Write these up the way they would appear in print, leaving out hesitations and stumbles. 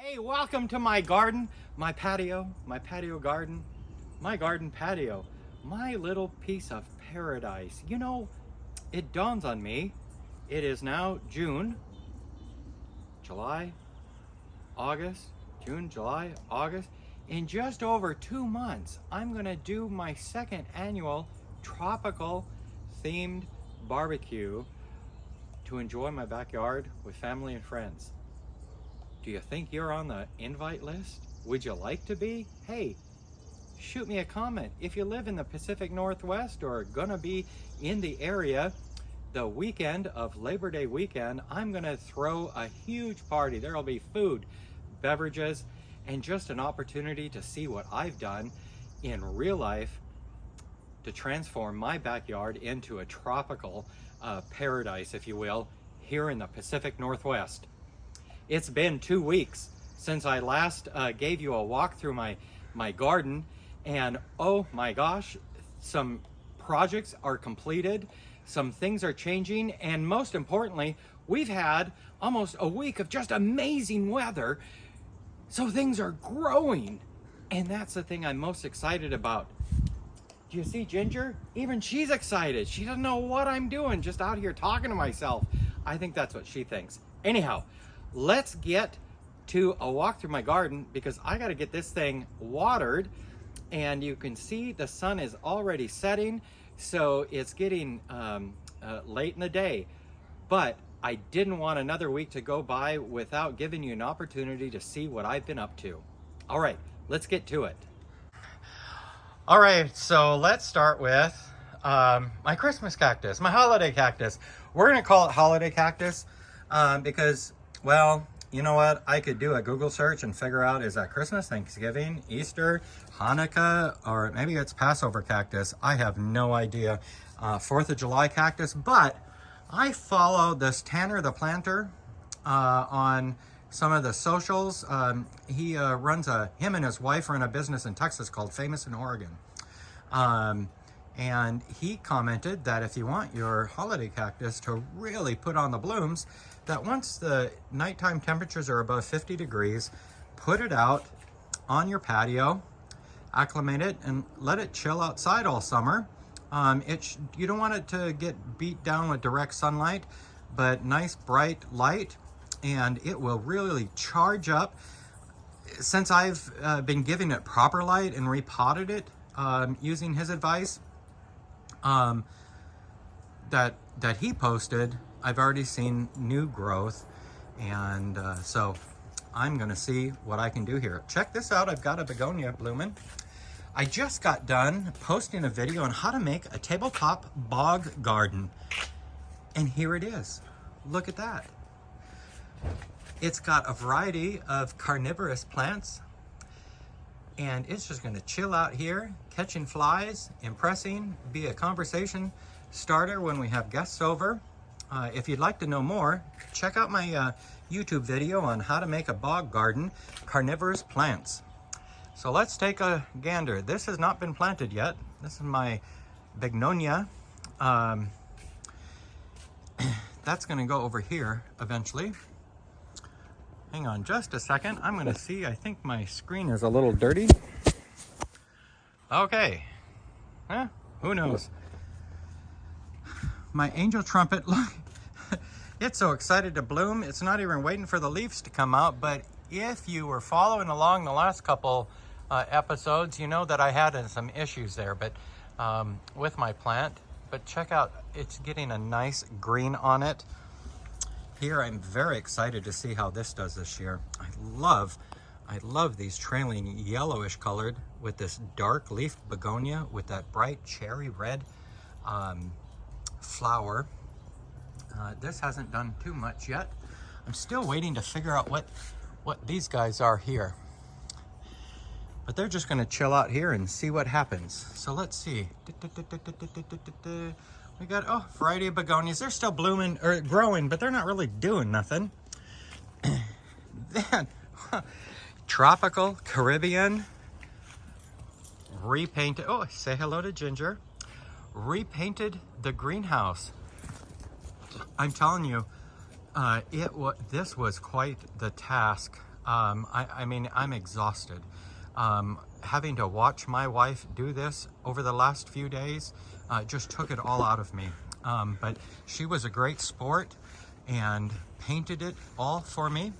Hey, welcome to my garden, my patio garden, my garden patio, my little piece of paradise. You know, it dawns on me, it is now June, July, August, June, July, August. In just over 2 months, I'm gonna do my second annual tropical themed barbecue to enjoy my backyard with family and friends. Do you think you're on the invite list? Would you like to be? Hey, shoot me a comment. If you live in the Pacific Northwest or gonna be in the area the weekend of Labor Day weekend, I'm gonna throw a huge party. There'll be food, beverages, and just an opportunity to see what I've done in real life to transform my backyard into a tropical paradise, if you will, here in the Pacific Northwest. It's been 2 weeks since I last gave you a walk through my garden, and oh my gosh, some projects are completed, some things are changing, and most importantly, we've had almost a week of just amazing weather, so things are growing, and that's the thing I'm most excited about. Do you see Ginger? Even she's excited. She doesn't know what I'm doing, just out here talking to myself. I think that's what she thinks. Anyhow, let's get to a walk through my garden because I got to get this thing watered, and you can see the sun is already setting, so it's getting late in the day. But I didn't want another week to go by without giving you an opportunity to see what I've been up to. All right, let's get to it. All right, so let's start with my Christmas cactus, my holiday cactus. We're gonna call it holiday cactus because, well, you know what? I could do a Google search and figure out, is that Christmas, Thanksgiving, Easter, Hanukkah, or maybe it's Passover cactus. I have no idea. 4th of July cactus, but I follow this Tanner the planter on some of the socials. He runs him and his wife run a business in Texas called Famous in Oregon. And he commented that if you want your holiday cactus to really put on the blooms, that once the nighttime temperatures are above 50 degrees, put it out on your patio, acclimate it, and let it chill outside all summer. You don't want it to get beat down with direct sunlight, but nice bright light, and it will really charge up. Since I've been giving it proper light and repotted it using his advice that he posted, I've already seen new growth, and so I'm gonna see what I can do here. Check this out, I've got a begonia blooming. I just got done posting a video on how to make a tabletop bog garden, and here it is. Look at that. It's got a variety of carnivorous plants, and it's just gonna chill out here, catching flies, impressing, be a conversation starter when we have guests over. If you'd like to know more, check out my YouTube video on how to make a bog garden, carnivorous plants. So let's take a gander. This has not been planted yet. This is my begonia. That's gonna go over here eventually. Hang on just a second. I'm gonna see, I think my screen is a little dirty. Okay, who knows? My angel trumpet, look, it's so excited to bloom. It's not even waiting for the leaves to come out, but if you were following along the last couple episodes, you know that I had some issues there, but with my plant. But check out, it's getting a nice green on it. Here, I'm very excited to see how this does this year. I love these trailing yellowish colored with this dark leaf begonia with that bright cherry red flower. This hasn't done too much yet. I'm still waiting to figure out what these guys are here. But they're just gonna chill out here and see what happens. So let's see. We got, oh, variety of begonias. They're still blooming or growing, but they're not really doing nothing. Then, tropical Caribbean repainted. Oh, say hello to Ginger. Repainted the greenhouse. I'm telling you, this was quite the task. I mean, I'm exhausted. Having to watch my wife do this over the last few days just took it all out of me. But she was a great sport and painted it all for me.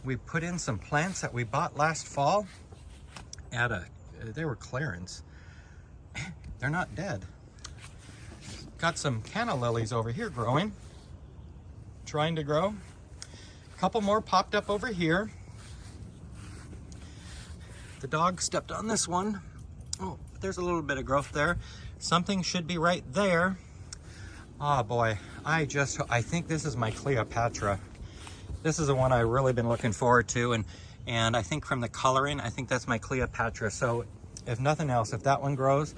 We put in some plants that we bought last fall at they were clearance. They're not dead. Got some canna lilies over here growing, trying to grow. A couple more popped up over here. The dog stepped on this one. Oh, there's a little bit of growth there. Something should be right there. Oh boy, I think this is my Cleopatra. This is the one I've really been looking forward to, and I think from the coloring, I think that's my Cleopatra. So if nothing else, if that one grows,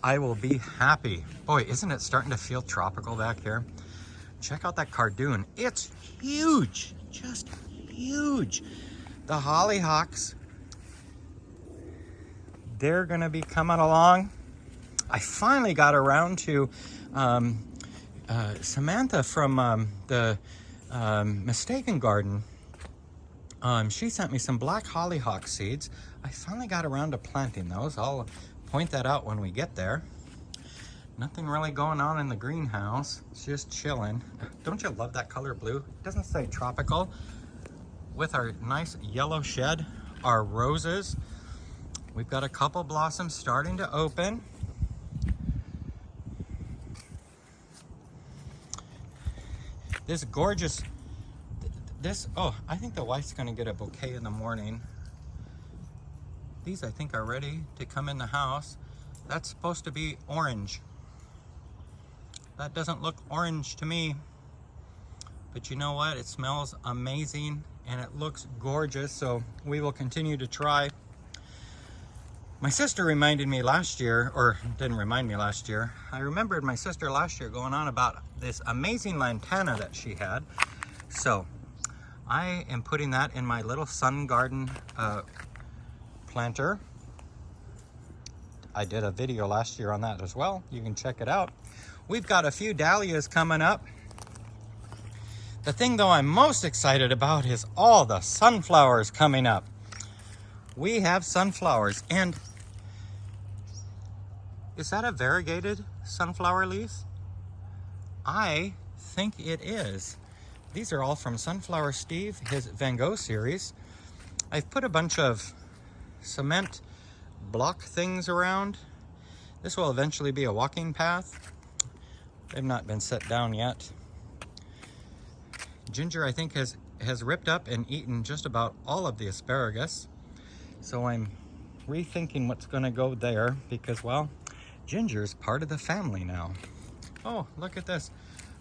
I will be happy. Boy, isn't it starting to feel tropical back here? Check out that cardoon. It's huge, just huge. The hollyhocks, they're gonna be coming along. I finally got around to Samantha from the Mistaken Garden. She sent me some black hollyhock seeds. I finally got around to planting those. I'll point that out when we get there. Nothing really going on in the greenhouse. It's just chilling. Don't you love that color blue? It doesn't say tropical. With our nice yellow shed, our roses. We've got a couple blossoms starting to open. This gorgeous, oh, I think the wife's gonna get a bouquet in the morning. These I think are ready to come in the house. That's supposed to be orange. That doesn't look orange to me. But you know what? It smells amazing and it looks gorgeous, so we will continue to try. My sister reminded me last year, or didn't remind me last year, I remembered my sister last year going on about this amazing lantana that she had. So I am putting that in my little sun garden planter. I did a video last year on that as well. You can check it out. We've got a few dahlias coming up. The thing though I'm most excited about is all the sunflowers coming up. We have sunflowers, and is that a variegated sunflower leaf? I think it is. These are all from Sunflower Steve, his Van Gogh series. I've put a bunch of cement block things around. This will eventually be a walking path. They've not been set down yet. Ginger, I think, has ripped up and eaten just about all of the asparagus. So I'm rethinking what's gonna go there because, well, Ginger's part of the family now. Oh, look at this.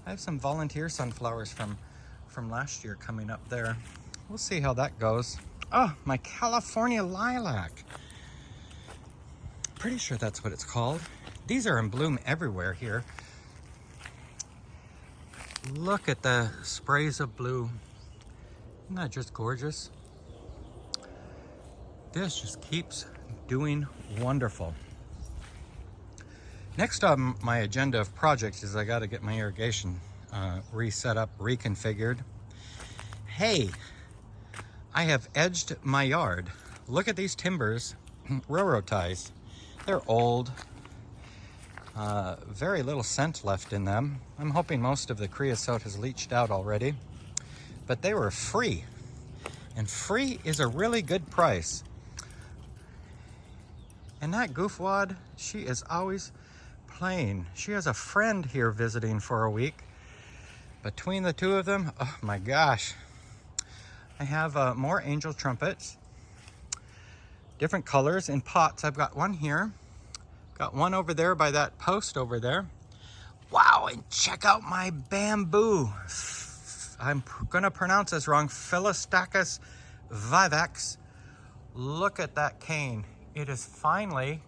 I have some volunteer sunflowers from last year coming up there. We'll see how that goes. Oh, my California lilac. Pretty sure that's what it's called. These are in bloom everywhere here. Look at the sprays of blue. Isn't that just gorgeous? This just keeps doing wonderful. Next on my agenda of projects is I got to get my irrigation reset up, reconfigured. Hey, I have edged my yard. Look at these timbers, railroad ties. They're old, very little scent left in them. I'm hoping most of the creosote has leached out already, but they were free, and free is a really good price. And that goofwad, she is always playing. She has a friend here visiting for a week. Between the two of them, oh my gosh. I have more angel trumpets, different colors in pots. I've got one here, got one over there by that post over there. Wow, and check out my bamboo. I'm gonna pronounce this wrong, Philostachus vivax. Look at that cane. It is finally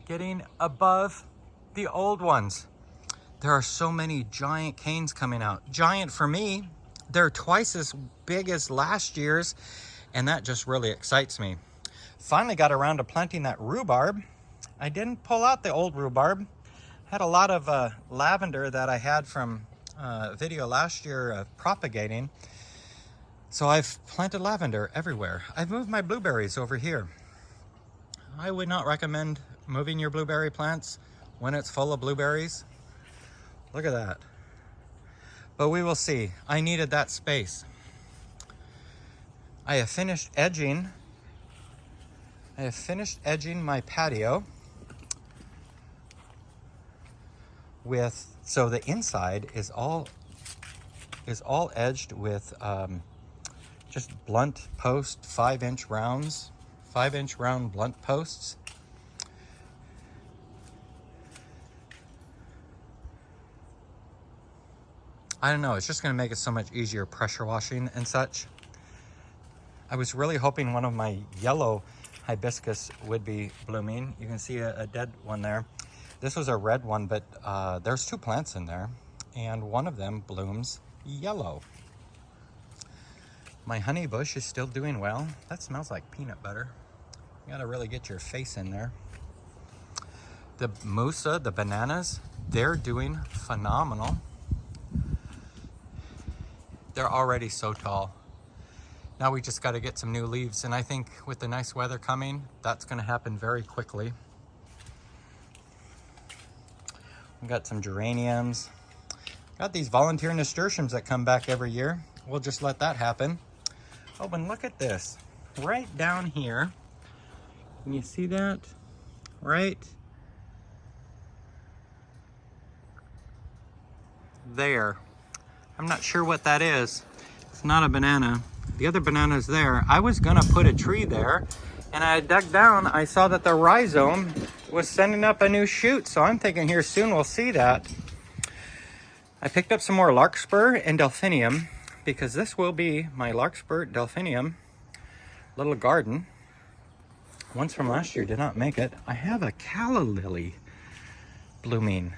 getting above the old ones. There are so many giant canes coming out. Giant for me. They're twice as big as last year's, and that just really excites me. Finally got around to planting that rhubarb. I didn't pull out the old rhubarb. Had a lot of lavender that I had from a video last year of propagating. So I've planted lavender everywhere. I've moved my blueberries over here. I would not recommend moving your blueberry plants when it's full of blueberries. Look at that. But we will see. I needed that space. I have finished edging my patio with, so the inside is all edged with just blunt post 5-inch rounds, 5-inch round blunt posts. I don't know, it's just gonna make it so much easier pressure washing and such. I was really hoping one of my yellow hibiscus would be blooming. You can see a dead one there. This was a red one, but there's 2 plants in there, and one of them blooms yellow. My honey bush is still doing well. That smells like peanut butter. You gotta really get your face in there. The Musa, the bananas, they're doing phenomenal. They're already so tall. Now we just gotta get some new leaves, and I think with the nice weather coming, that's gonna happen very quickly. We've got some geraniums. Got these volunteer nasturtiums that come back every year. We'll just let that happen. Oh, and look at this. Right down here. Can you see that? Right there. I'm not sure what that is. It's not a banana. The other banana is there. I was gonna put a tree there, and I dug down. I saw that the rhizome was sending up a new shoot, so I'm thinking here soon we'll see that. I picked up some more larkspur and delphinium, because this will be my larkspur delphinium little garden. Ones from last year did not make it. I have a calla lily blooming.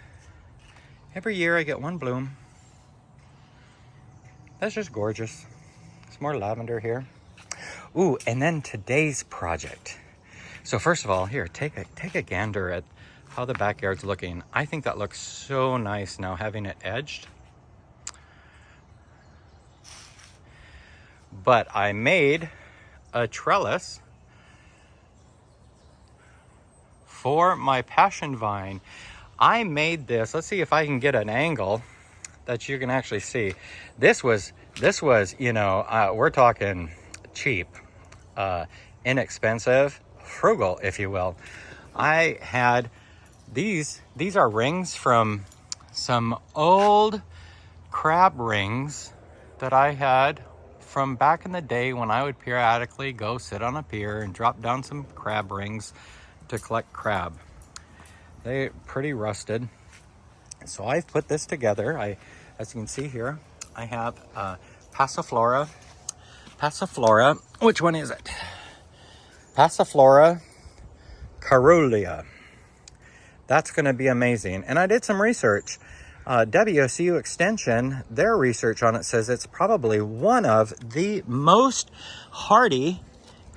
Every year I get one bloom. That's just gorgeous. Some more lavender here. Ooh, and then today's project. So first of all, here, take a gander at how the backyard's looking. I think that looks so nice now, having it edged. But I made a trellis for my passion vine. I made this. Let's see if I can get an angle that you can actually see. This was, you know, we're talking cheap, inexpensive, frugal, if you will. I had these are rings from some old crab rings that I had from back in the day when I would periodically go sit on a pier and drop down some crab rings to collect crab. They're pretty rusted. So I've put this together. As you can see here, I have Passiflora, which one is it? Passiflora caerulea. That's gonna be amazing. And I did some research. WSU Extension, their research on it says it's probably one of the most hardy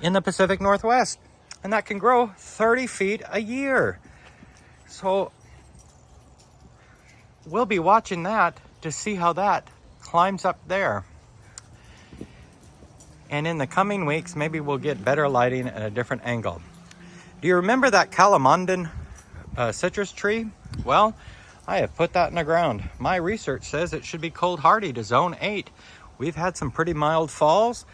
in the Pacific Northwest. And that can grow 30 feet a year. So we'll be watching that to see how that climbs up there. And in the coming weeks, maybe we'll get better lighting at a different angle. Do you remember that Calamandan citrus tree? Well, I have put that in the ground. My research says it should be cold hardy to zone 8. We've had some pretty mild falls.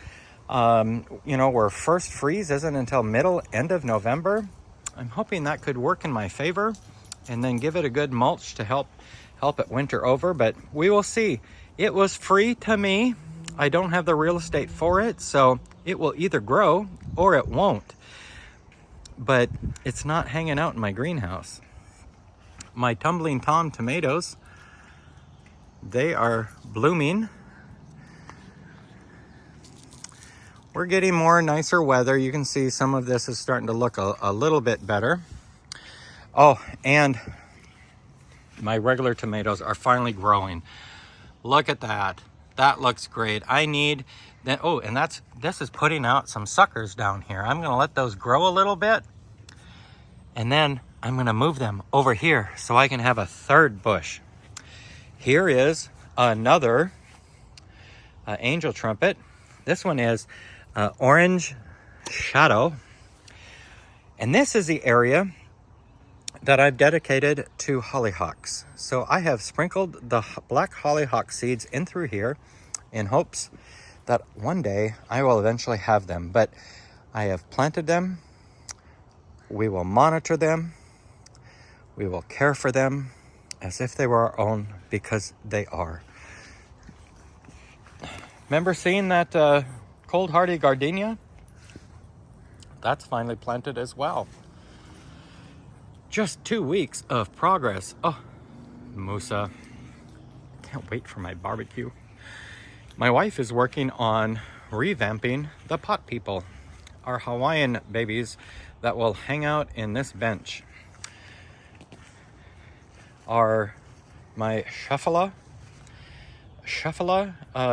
You know, where first freeze isn't until end of November. I'm hoping that could work in my favor and then give it a good mulch to help it winter over, but we will see. It was free to me. I don't have the real estate for it, so it will either grow or it won't. But it's not hanging out in my greenhouse. My tumbling Tom tomatoes, they are blooming. We're getting more nicer weather. You can see some of this is starting to look a little bit better. Oh, and my regular tomatoes are finally growing. Look at that. That looks great. I need that. Oh, and this is putting out some suckers down here. I'm gonna let those grow a little bit, and then I'm gonna move them over here so I can have a third bush. Here is another angel trumpet. This one is Orange Shadow. And this is the area that I've dedicated to hollyhocks. So I have sprinkled the black hollyhock seeds in through here in hopes that one day I will eventually have them. But I have planted them. We will monitor them. We will care for them as if they were our own, because they are. Remember seeing that cold hardy gardenia? That's finally planted as well. Just 2 weeks of progress. Oh, Musa. Can't wait for my barbecue. My wife is working on revamping the pot people, our Hawaiian babies that will hang out in this bench. Are my Scheffela.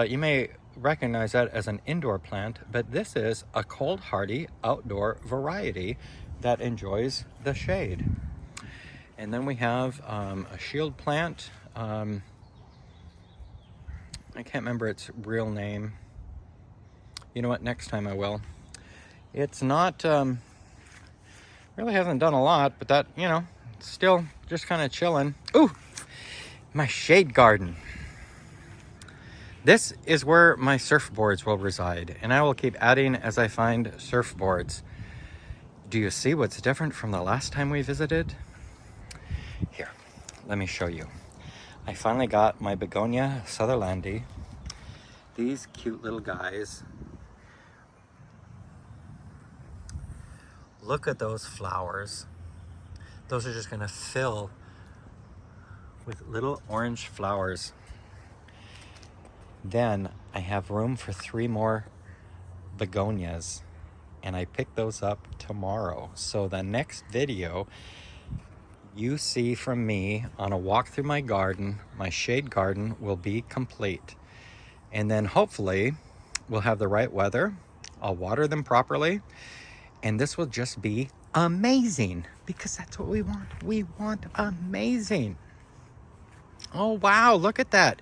You may recognize that as an indoor plant, but this is a cold hardy outdoor variety that enjoys the shade. And then we have a shield plant. I can't remember its real name. You know what, next time I will. It's not, really hasn't done a lot, but that, you know, still just kind of chilling. Ooh, my shade garden. This is where my surfboards will reside, and I will keep adding as I find surfboards. Do you see what's different from the last time we visited? Here, let me show you. I finally got my begonia sutherlandi. These cute little guys. Look at those flowers. Those are just gonna fill with little orange flowers. Then I have room for 3 more begonias, and I pick those up tomorrow. So the next video you see from me on a walk through my garden, my shade garden, will be complete. And then hopefully we'll have the right weather. I'll water them properly, and this will just be amazing, because that's what we want. We want amazing. Oh wow, look at that.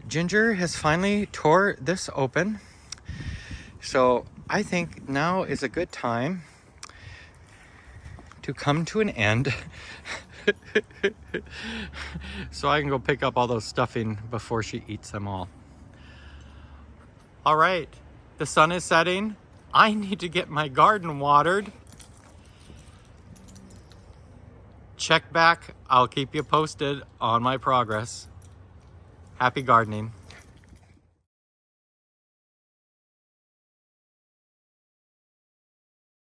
Ginger has finally tore this open. So I think now is a good time to come to an end so I can go pick up all those stuffing before she eats them all. All right, the sun is setting. I need to get my garden watered. Check back. I'll keep you posted on my progress. Happy gardening.